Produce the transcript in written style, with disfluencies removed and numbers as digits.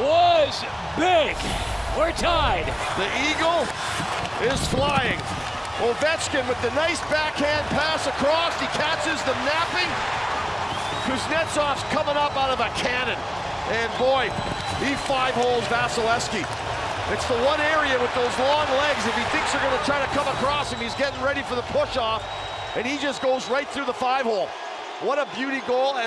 was big. We're tied. The Eagle is flying. Ovechkin with the nice backhand pass across. He catches the napping. Kuznetsov's coming up out of a cannon. And boy, he five-holes Vasilevsky. It's the one area with those long legs. If he thinks they're going to try to come across him, he's getting ready for the push-off. And he just goes right through the five-hole. What a beauty goal. And